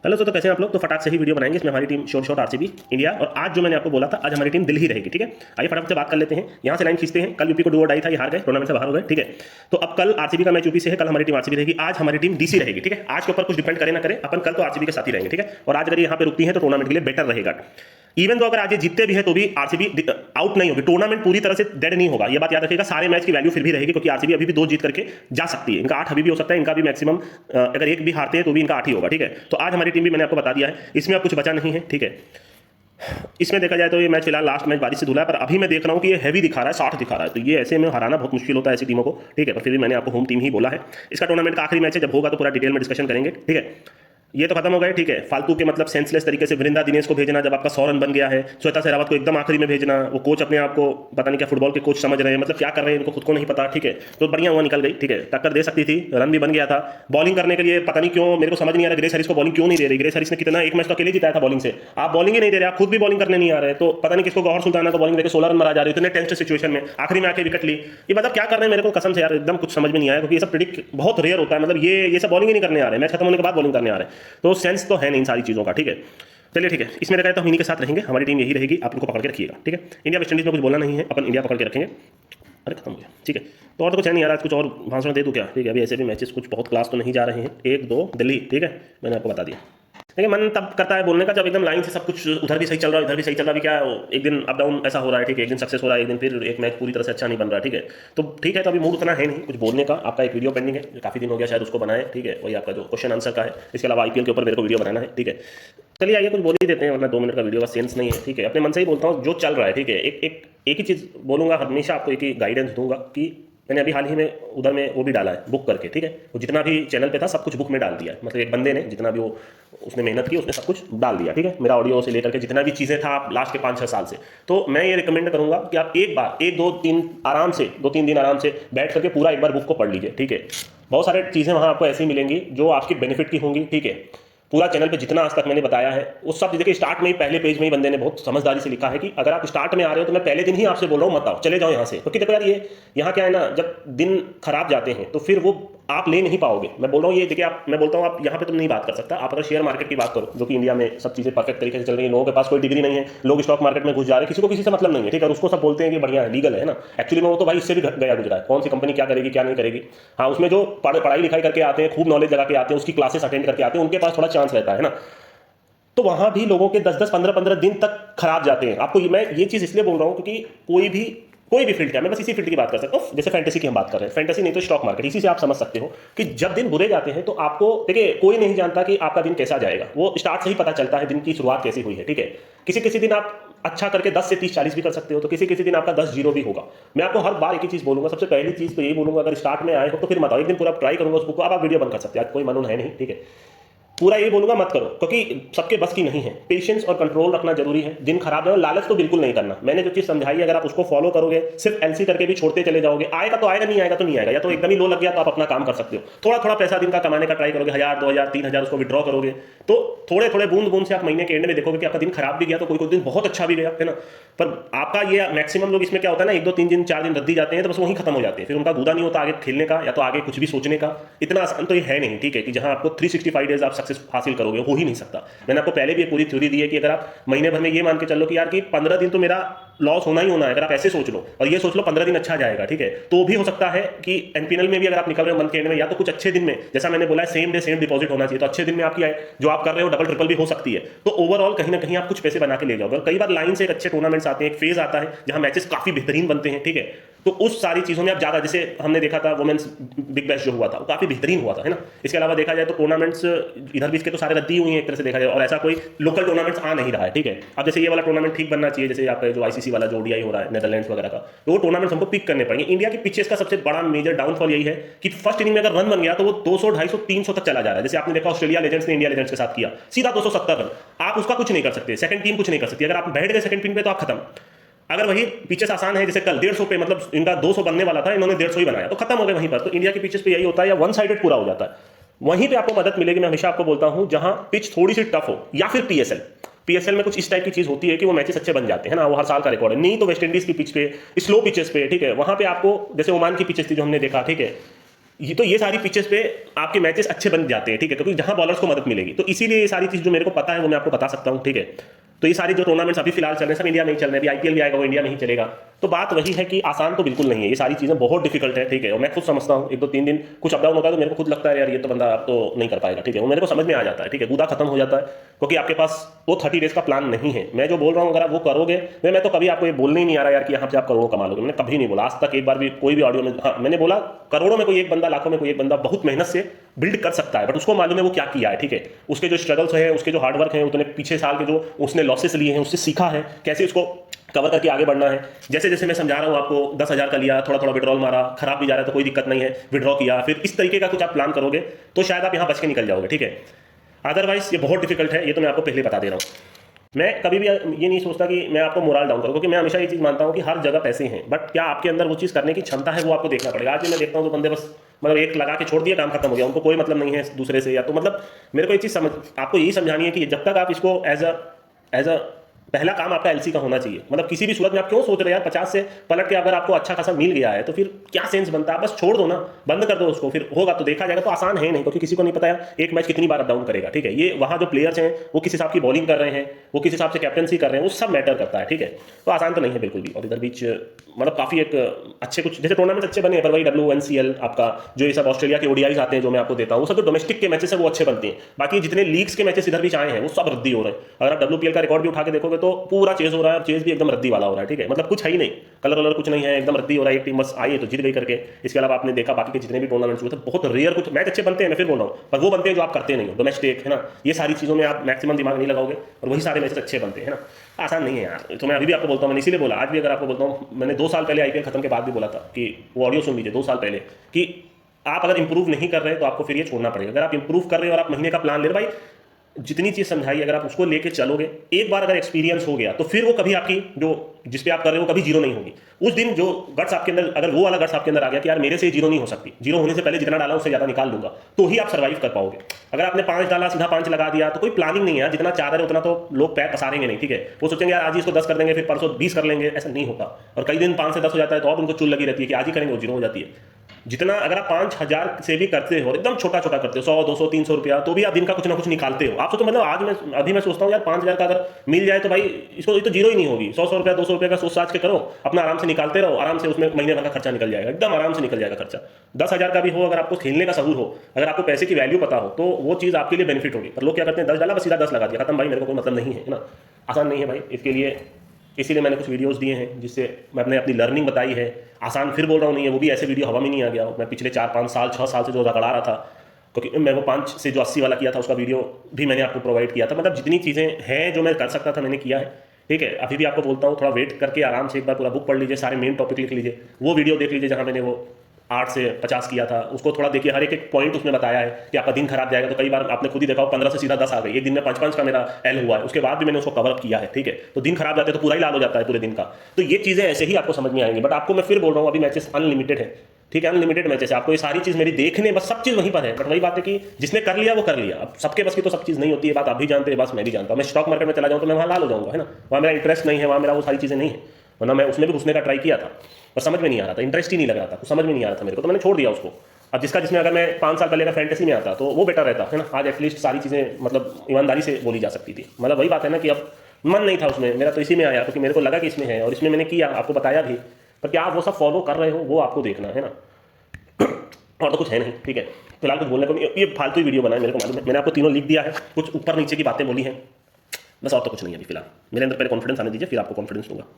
Hello दोस्तों, कैसे हैं आप लोग। तो फटाक से ही वीडियो बनाएंगे। इसमें हमारी टीम शॉट आरसीबी इंडिया, और आज जो मैंने आपको बोला था आज हमारी टीम दिल्ली रहेगी। ठीक है, आइए फटाफट से बात कर लेते हैं। यहाँ से लाइन खींचते हैं। कल यूपी को डू और डाई था, ये हार गए, टूर्नामेंट से बाहर हो गए। ठीक है, तो अब कल आरसीबी का मैच यूपी से है, कल हमारी टीम आरसीबी रहेगी, आज हमारी टीम डीसी रहेगी। ठीक है, आज के ऊपर कुछ डिपेंड करे ना करे, अपन कल तो आरसीबी के साथ ही रहेंगे। ठीक है, और आज अगर यहाँ पे रुकती है तो टूर्नामेंट के लिए बेटर रहेगा। इवन तो अगर आज ये जीतते भी है तो भी आरसीबी आउट नहीं होगी, टूर्नामेंट पूरी तरह से डेड नहीं होगा। ये बात याद रखिएगा, सारे मैच की वैल्यू फिर भी रहेगी, क्योंकि आरसीबी अभी भी 2 जीत करके जा सकती है। इनका 8 अभी भी हो सकता है, इनका भी मैक्सिमम अगर एक भी हारते हैं तो भी इनका 8 ही होगा। ठीक है, तो आज हमारी टीम भी मैंने आपको बता दिया है, इसमें अब कुछ बचा नहीं है। ठीक है, इसमें देखा जाए तो ये मैच फिलहाल लास्ट मैच बारिश से धुला है, पर अभी मैं देख रहा हूँ कि ये हैवी दिखा रहा है, 60 दिखा रहा है, तो ये ऐसे में हराना बहुत मुश्किल होता है ऐसी टीमों को। ठीक है, पर फिर भी मैंने आपको होम टीम ही बोला है। इसका टूर्नामेंट का आखिरी मैच है, जब होगा तो पूरा डिटेल में डिस्कशन करेंगे। ठीक है, ये तो खत्म हो गए। ठीक है, फालतू के मतलब सेंसलेस तरीके से वृंदा दिनेश को भेजना, जब आपका 100 रन बन गया है, श्वेता सहरावत को एकदम आखिरी में भेजना, वो कोच अपने आप को पता नहीं क्या फुटबॉल के कोच समझ रहे हैं, मतलब क्या कर रहे हैं इनको खुद को नहीं पता। ठीक है, तो बढ़िया हुआ निकल गई। ठीक है, टक्कर दे सकती थी, रन भी बन गया था। बॉलिंग करने के लिए पता नहीं क्यों मेरे को समझ नहीं आ रहा ग्रेस हैरिस को बॉलिंग क्यों नहीं दे रही। ग्रेस हैरिस ने कितना एक मैच तो अकेले जिताया था बॉलिंग से, आप बॉलिंग ही नहीं दे रहे, आप खुद भी बॉलिंग करने नहीं आ रहे, तो पता नहीं किसको गौहर सुल्ताना को बॉलिंग देकर 16 रन मारा जा रही है इतने टेंस सिचुएशन में, आखिरी में आके विकेट ली। ये मतलब क्या कर रहे हैं मेरे को कसम से यार एकदम कुछ समझ में नहीं आया, क्योंकि ये सब प्रेडिक्ट बहुत रेयर होता है। मतलब ये सब बॉलिंग ही नहीं करने आ रहे, मैच खत्म होने के बाद बॉलिंग करने आ रहे हैं, तो सेंस तो है नहीं इन सारी चीज़ों का। ठीक है, चलिए ठीक है, इसमें देखा तो हम इन्हीं के साथ रहेंगे, हमारी टीम यही रहेगी, आप इनको पकड़ के रखिएगा। ठीक है, इंडिया वेस्ट इंडीज में कुछ बोलना नहीं है, अपन इंडिया पकड़ के रखेंगे। अरे खत्म हो गया। ठीक है, तो और तो कुछ है नहीं यार, आज कुछ और भाषण दे दूँ क्या। ठीक है, अभी ऐसे भी मैचेस कुछ बहुत क्लास तो नहीं जा रहे हैं, 1-2 दिल्ली। ठीक है, मैंने आपको बता दिया। देखिए, मन तब करता है बोलने का जब एकदम लाइन से सब कुछ उधर भी सही चल रहा है, इधर भी सही चल रहा है। क्या एक दिन अप डाउन ऐसा हो रहा है। ठीक है, एक दिन सक्सेस हो रहा है, एक दिन फिर एक मैच पूरी तरह से अच्छा नहीं बन रहा है। ठीक है, तो ठीक है, तो अभी मूड उतना है नहीं कुछ बोलने का। आपका एक वीडियो पेंडिंग है, काफी दिन हो गया शायद उसको बनाए। ठीक है, वही आपका जो क्वेश्चन आंसर का है, इसके अलावा आईपीएल के ऊपर मेरे को वीडियो बनाना है। ठीक है, चलिए आइए कुछ बोल ही देते हैं, वरना 2 मिनट का वीडियो का सेंस नहीं है। ठीक है, अपने मन से ही बोलता हूँ जो चल रहा है। ठीक है, एक ही चीज़ बोलूँगा, हमेशा आपको एक ही गाइडेंस दूंगा कि मैंने अभी हाल ही में उधर में वो भी डाला है बुक करके। ठीक है, वो जितना भी चैनल पे था सब कुछ बुक में डाल दिया है, मतलब एक बंदे ने जितना भी वो उसने मेहनत की उसने सब कुछ डाल दिया। ठीक है, मेरा ऑडियो से लेकर के जितना भी चीज़ें था आप लास्ट के 5-6 साल से, तो मैं ये रिकमेंड करूंगा कि आप एक बार 1-2-3 आराम से 2-3 दिन आराम से बैठ करके पूरा एक बार बुक को पढ़ लीजिए। ठीक है, बहुत सारे चीज़ें वहाँ आपको ऐसी मिलेंगी जो आपकी बेनिफिट की होंगी। ठीक है, पूरा चैनल पे जितना आज तक मैंने बताया है उस सब देखिए, स्टार्ट में ही पहले पेज में ही बंदे ने बहुत समझदारी से लिखा है कि अगर आप स्टार्ट में आ रहे हो तो मैं पहले दिन ही आपसे बोल रहा हूँ मत आओ, चले जाओ यहाँ से। क्योंकि देखो यार, ये यहाँ क्या है ना, जब दिन खराब जाते हैं तो फिर वो आप ले नहीं पाओगे। मैं बोल रहा हूँ ये देखिए, आप मैं बोलता हूँ आप यहाँ पे तुम नहीं बात कर सकता। आप अगर शेयर मार्केट की बात करो, जो कि इंडिया में सब चीज़ें परफेक्ट तरीके से चल रही है, लोगों के पास कोई डिग्री नहीं है, लोग स्टॉक मार्केट में घुस जा रहे हैं, किसी को किसी से मतलब नहीं है। ठीक है, और उसको सब बोलते हैं कि बढ़िया है, लीगल है ना। एक्चुअली में वो तो भाई इससे भी गया गुजरा है, कौन सी कंपनी क्या करेगी क्या नहीं करेगी। हाँ, उसमें जो पढ़ाई लिखाई करके आते हैं, खूब नॉलेज लगा के आते हैं, उसकी क्लासेस अटेंड करके आते हैं, उनके पास थोड़ा चांस रहता है ना। तो वहां भी लोगों के 10-10, 15-15 दिन तक खराब जाते हैं। आपको मैं ये चीज इसलिए बोल रहा हूं क्योंकि कोई भी फील्ड है, मैं बस इसी फील्ड की बात कर सकता हूँ। जैसे फैंटेसी की हम बात कर रहे हैं, फैंटेसी नहीं तो स्टॉक मार्केट, इसी से आप समझ सकते हो कि जब दिन बुरे जाते हैं तो आपको देखिए, कोई नहीं जानता कि आपका दिन कैसा जाएगा, वो स्टार्ट से ही पता चलता है दिन की शुरुआत कैसी हुई है। ठीक है, किसी किसी दिन आप अच्छा करके 10 से 30-40 भी कर सकते हो, तो किसी किसी दिन आपका 10-0 भी होगा। मैं आपको हर बार एक ही चीज बोलूंगा, सबसे पहली चीज तो यही बोलूंगा, अगर स्टार्ट में आए हो तो फिर मत आओ, एक दिन पूरा ट्राई करूंगा उस बुक को। अब आप वीडियो बंद कर सकते हैं, आज कोई कानून है नहीं। ठीक है, पूरा ये बोलूंगा मत करो, क्योंकि सबके बस की नहीं है। पेशेंस और कंट्रोल रखना जरूरी है। दिन खराब है, लालच तो बिल्कुल नहीं करना। मैंने जो चीज समझाई अगर आप उसको फॉलो करोगे, सिर्फ एलसी करके भी छोड़ते चले जाओगे, आएगा तो आएगा, नहीं आएगा तो नहीं आएगा। या तो एकदम ही लो लग गया तो आप अपना काम कर सकते हो, थोड़ा थोड़ा पैसा दिन का कमाने का ट्राई करोगे, 1000, 2000, 3000 उसको विड्रॉ करोगे, तो थोड़े थोड़े बूंद बूंद से आप महीने के एंड में देखोगे कि आपका दिन खराब भी गया तो कोई दिन बहुत अच्छा भी गया, है ना। पर आपका ये मैक्सिमम लोग इसमें क्या होता है ना, 1-2-3 दिन 4 दिन रद्दी जाते हैं तो बस वहीं खत्म हो जाते हैं, फिर उनका गुदा नहीं होता आगे खेलने का या तो आगे कुछ भी सोचने का। इतना आसान तो ये है नहीं। ठीक है, कि जहां आपको 365 डेज आप सक्सेस हासिल करोगे, हो ही नहीं सकता। मैंने आपको पहले भी एक पूरी थ्योरी दी है कि अगर आप महीने भर में ये मान के चलो कि यार कि 15 दिन तो मेरा लॉस होना ही होना है, अगर आप ऐसे सोच लो और ये सोच लो 15 दिन अच्छा जाएगा, ठीक है, तो भी हो सकता है कि एनपीएल में भी अगर आप निकल रहे हो मंथ के एंड में, या तो कुछ अच्छे दिन में, जैसा मैंने बोला है सेम डे सेम डिपॉजिट होना चाहिए, तो अच्छे दिन में आपकी जो आप कर रहे हो डबल ट्रिपल भी हो सकती है। तो ओवरऑल कहीं ना कहीं आप कुछ पैसे बना के ले जाओगे। और कई बार लाइन से एक अच्छे टूर्नामेंट्स आते हैं, एक फेज आता है जहां मैचेस काफी बेहतरीन बनते हैं। ठीक है, तो उस सारी चीजों में आप ज्यादा, जैसे हमने देखा था वुमेन्स बिग बैश जो हुआ था वो काफी बेहतरीन हुआ था, है ना। इसके अलावा देखा जाए तो टूर्नामेंट्स इधर भी इसके तो सारे रद्दी हुई हैं एक तरह से देखा जाए, और ऐसा कोई लोकल टूर्नामेंट्स आ नहीं रहा है। ठीक है, अब जैसे ये वाला टूर्नामेंट ठीक बनना चाहिए, जैसे आपका जो आईसीसी वाला जो ओडीआई हो रहा है नेदरलैंड्स वगैरह का, तो वो टूर्नामेंट्स हमको पिक करने पड़ेंगे। इंडिया की पिचेस का सबसे बड़ा मेजर डाउनफॉल यही है कि फर्स्ट इनिंग में अगर रन बन गया तो वो 200, 250, 300 तक चला जा रहा है। जैसे आपने देखा ऑस्ट्रेलिया लेजेंड्स ने इंडिया लेजेंड्स के साथ किया, सीधा 270 रन, आप उसका कुछ नहीं कर सकते, सेकंड टीम कुछ नहीं कर सकती। अगर आप बैठ गए सेकंड टीम पे तो आप खत्म। अगर वही पिचेस आसान है, जैसे कल 150 पे, मतलब इनका 200 बनने वाला था, इन्होंने 150 ही बनाया, तो खत्म हो गए वहीं पर। तो इंडिया की पिचेस पे यही होता है, या वन साइडेड पूरा हो जाता है। वहीं पे आपको मदद मिलेगी, मैं हमेशा आपको बोलता हूं, जहां पिच थोड़ी सी टफ हो, या फिर पीएसएल में कुछ इस टाइप की चीज होती है कि वो मैचेस अच्छे बन जाते हैं ना, वो हर साल का रिकॉर्ड है। नहीं तो वेस्ट इंडीज की पिच पे, स्लो पिचेस पे, ठीक है, वहां पे आपको, जैसे ओमान की पिचेस थी जो हमने देखा, ठीक है, ये सारी पिचेस पे आपके मैचेस अच्छे बन जाते हैं, ठीक है, क्योंकि जहां बॉलर्स को मदद मिलेगी। तो इसीलिए ये सारी चीज जो मेरे को पता है वो मैं आपको बता सकता हूं, ठीक है। तो ये सारी जो टूर्नामेंट्स अभी फिलहाल चल रहे हैं सब इंडिया में ही चल रहे हैं, अभी आईपीएल भी आएगा वो इंडिया में ही चलेगा। तो बात वही है कि आसान तो बिल्कुल नहीं है, ये सारी चीजें बहुत डिफिकल्ट है, ठीक है। और मैं खुद समझता हूँ, 1-2-3 दिन कुछ अप डाउन होता है तो मेरे को खुद लगता है यार ये तो बंदा अब तो नहीं कर पाएगा, ठीक है। वो मेरे को समझ में आ जाता है, ठीक है, कूदा खत्म हो जाता है, क्योंकि आपके पास वो 30 डेज का प्लान नहीं है। मैं जो बोल रहा हूँ अगर आप वो करोगे, मैं तो कभी आपको ये बोलने ही नहीं आ रहा यार कि यहाँ से आप करोड़ों कमा लोगे, मैंने कभी नहीं बोला आज तक, एक बार भी कोई भी ऑडियो में। हाँ मैंने बोला करोड़ों में कोई एक बंदा, लाखों में कोई एक बंदा बहुत मेहनत से बिल्ड कर सकता है, बट उसको मालूम है वो क्या किया है, ठीक है। उसके जो स्ट्रगल्स हैं, उसके जो हार्डवर्क है, उतने पीछे साल के जो उसने लॉसेस लिए हैं, उससे सीखा है कैसे उसको कवर करके आगे बढ़ना है। जैसे जैसे मैं समझा रहा हूँ आपको, 10,000 का लिया, थोड़ा थोड़ा विड्रॉल मारा, खराब भी जा रहा है तो कोई दिक्कत नहीं है, विड्रॉ किया, फिर इस तरीके का कुछ आप प्लान करोगे तो शायद आप यहाँ बच के निकल जाओगे, ठीक है। अदरवाइज ये बहुत डिफिकल्ट है, ये तो मैं आपको पहले बता दे रहा हूँ। मैं कभी भी ये नहीं सोचता कि मैं आपको मोरल डाउन करूँ, क्योंकि मैं हमेशा ये चीज़ मानता हूँ कि हर जगह पैसे हैं, बट क्या आपके अंदर वो चीज़ करने की क्षमता है वो आपको देखना पड़ेगा। आज भी मैं देखता हूँ तो बंदे बस मतलब एक लगा के छोड़ दिया, काम खत्म हो गया, उनको कोई मतलब नहीं है दूसरे से। या तो मतलब मेरे को ये चीज़ समझ आपको यही समझानी है कि जब तक आप इसको एज अ पहला काम आपका एलसी का होना चाहिए। मतलब किसी भी सूरत में आप क्यों सोच रहे हैं यार 50 से पलट के अगर आपको अच्छा खासा मिल गया है तो फिर क्या सेंस बनता है, बस छोड़ दो ना, बंद कर दो उसको, फिर होगा तो देखा जाएगा। तो आसान है नहीं, क्योंकि किसी को नहीं पता है एक मैच कितनी बार अप डाउन करेगा, ठीक है। ये वहाँ जो प्लेयर्स हैं वो किस हिसाब की बॉलिंग कर रहे हैं, वो किस हिसाब से कैप्टनसी कर रहे हैं, वो सब मैटर करता है, ठीक है। तो आसान तो नहीं है बिल्कुल भी। और इधर बीच मतलब काफ़ी एक अच्छे कुछ जैसे टूर्नामेंट अच्छे बने हैं, पर वही WNCL आपका जो ये सब ऑस्ट्रेलिया के ODIs आते हैं जो मैं आपको देता हूँ, वो सब जो डोमेस्टिक के मैचेस है वो अच्छे बनते हैं। बाकी जितने लीग्स के मैचेस इधर भी आए हैं वो सब रद्दी हो रहे हैं। अगर आप WPL का रिकॉर्ड भी उठा के देखोगे तो पूरा चेज हो रहा है, चेज भी एकदम रद्दी वाला हो रहा है, ठीक है। मतलब कुछ है ही नहीं, कलर वलर कुछ नहीं है, एकदम रद्दी हो रहा है। एक टीम बस आई है तो जीत गई करके। इसके अलावा आपने देखा बाकी के जितने भी टूर्नामेंट्स हुए थे बहुत रेयर कुछ मैच अच्छे बनते हैं, मैं फिर बोल रहा हूँ, पर वो बनते हैं जो आप करते नहीं हो, डोमेस्टिक है ना। ये सारी चीज़ों में आप मैक्सिमम दिमाग नहीं लगाओगे और वही सारे मैचेस अच्छे बनते हैं ना। आसान नहीं है यार। तो मैं अभी भी आपको बोलता हूँ, मैंने इसीलिए बोला, आज भी अगर आपको बोलता हूँ, मैंने 2 साल पहले IPL खत्म के बाद भी बोला था कि वो ऑडियो सुन लीजिए 2 साल पहले, कि आप अगर इंप्रूव नहीं कर रहे तो आपको फिर ये छोड़ना पड़ेगा। अगर आप इंप्रूव कर रहे हो और आप महीने का प्लान ले रहे, भाई जितनी चीज़ समझाई अगर आप उसको लेके चलोगे, एक बार अगर एक्सपीरियंस हो गया तो फिर वो कभी आपकी जो जिस पे आप कर रहे हो कभी जीरो नहीं होगी। उस दिन जो गट्स आपके अंदर, अगर वो वाला गट्स आपके अंदर आ गया कि यार मेरे से जीरो नहीं हो सकती, जीरो होने से पहले जितना डाला उससे ज़्यादा निकाल दूंगा, तो ही आप सर्वाइव कर पाओगे। अगर आपने 5 डाला सीधा 5 लगा दिया तो कोई प्लानिंग नहीं है, जितना चाह रहे उतना तो लोग पैर पसारेंगे नहीं, ठीक है। वो सोचेंगे यार आज ही इसको 10 कर देंगे, फिर परसों 20 कर लेंगे, ऐसा नहीं होता। और कई दिन 5 से 10 हो जाता है तो और उनको चुल लगी रहती है कि आज ही करेंगे, वो जीरो हो जाती है। जितना अगर आप 5,000 से भी करते हो, एकदम छोटा छोटा करते हो, 100, 200, 300 रुपया, तो भी आप दिन का कुछ ना कुछ निकालते हो। आप तो मतलब आज मैं सोचता हूँ यार 5,000 का अगर मिल जाए तो भाई इसको तो जीरो ही नहीं होगी। 100 रुपया 200 रुपये का सोच साज के करो, अपना आराम से निकालते रहो, आराम से उसमें महीने भर का खर्चा निकल जाएगा, एकदम आराम से निकल जाएगा खर्चा। 10,000 का भी हो, अगर आपको खेलने का सहूर हो, अगर आपको पैसे की वैल्यू पता हो, तो वो चीज़ आपके लिए बेनिफिट होगी। पर लोग क्या करते हैं 10 डाला बस सीधा 10 लगा दिया, खत्म भाई, मेरे को कोई मतलब नहीं है ना। आसान नहीं है भाई। इसके लिए इसीलिए मैंने कुछ वीडियोस दिए हैं जिससे मैंने अपनी लर्निंग बताई है। आसान फिर बोल रहा हूँ नहीं है, वो भी ऐसे वीडियो हवा में नहीं आ गया। मैं पिछले 4-5 साल 6 साल से जो रगड़ा रहा था, क्योंकि मैं वो 5 से जो 80 वाला किया था उसका वीडियो भी मैंने आपको प्रोवाइड किया था। मतलब जितनी चीज़ें हैं जो मैं कर सकता था मैंने किया है, ठीक है। अभी भी आपको बोलता हूँ थोड़ा वेट करके आराम से एक बार पूरा बुक पढ़ लीजिए, सारे मेन टॉपिक लिख लीजिए, वो वीडियो देख लीजिए जहाँ मैंने वो 8 से 50 किया था, उसको थोड़ा देखिए। हर एक पॉइंट उसमें बताया है कि आपका दिन खराब जाएगा तो कई बार आपने खुद ही देखा 15 से सीधा 10 आ गई, एक दिन में 5-5 का मेरा एल हुआ है, उसके बाद भी मैंने उसको कवर अप किया है, ठीक है। तो दिन खराब जाते तो पूरा ही लाल हो जाता है पूरे दिन का। तो ये चीज़ें ऐसे ही आपको समझ में आएंगी। बट आपको मैं फिर बोल रहा हूँ अभी मैचेस अनलिमिटेड है, ठीक है, अनलिमिटेड मैचेस है। आपको ये सारी चीज़ मेरी देखने, बस सब चीज़ वहीं पर है। बट वही बात है कि जिसने कर लिया वो कर लिया। अब सबके बस की तो सब चीज़ नहीं होती है, बात आप भी जानते हैं, बस मैं भी जानता हूँ। मैं स्टॉक मार्केट में चला जाऊँ तो मैं वहाँ लाल हो जाऊँगा, है ना। वहाँ मेरा इंटरेस्ट नहीं है, वहाँ मेरा वो सारी चीज़ें नहीं है, वरना मैं उसमें भी घुसने का ट्राई किया था, पर समझ में नहीं आ रहा था, इंटरेस्ट ही नहीं लग रहा था, कुछ समझ में नहीं आ रहा था मेरे को, तो मैंने छोड़ दिया उसको। अब जिसमें अगर मैं 5 साल पहले अगर फैंटेसी में आता तो वो बेटर रहता है ना। आज एटलीस्ट सारी चीज़ें मतलब ईमानदारी से बोली जा सकती थी। मतलब वही बात है ना कि अब मन नहीं था उसमें मेरा, तो इसी में आया क्योंकि मेरे को लगा कि इसमें है और इसमें मैंने किया, आपको बताया भी। पर क्या आप वो सब फॉलो कर रहे हो वो आपको देखना है ना, और तो कुछ है नहीं, ठीक है। फिलहाल कुछ बोलने को नहीं, ये फालतू वीडियो बनाए मेरे को मालूम है। मैंने आपको तीनों लिख दिया है, कुछ ऊपर नीचे की बातें बोली हैं, बस और तो कुछ नहीं है अभी फिलहाल। मेरे अंदर पहले कॉन्फिडेंस आने दीजिए, फिर आपको कॉन्फिडेंस दूंगा।